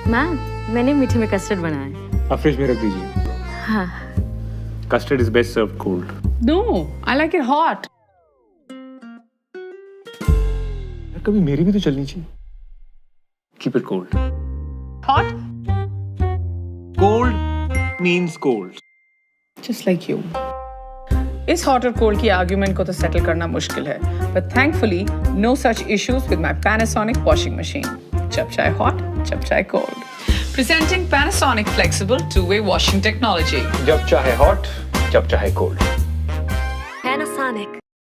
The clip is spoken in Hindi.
मैम, मैंने मीठे में कस्टर्ड बनाया है। आप फ्रिज में रख दीजिए। हाँ। Custard is best serve cold. No, I like it hot. कभी मेरी भी तो चलनी चाहिए। Keep it cold. Hot? Cold means cold. Just like you. इस hot और cold की argument को तो settle करना मुश्किल है, but thankfully no such issues with my Panasonic washing machine. जब चाहे hot, जब चाहे cold. Presenting Panasonic flexible two-way washing technology. जब चाहे हॉट, जब चाहे कोल्ड। Panasonic.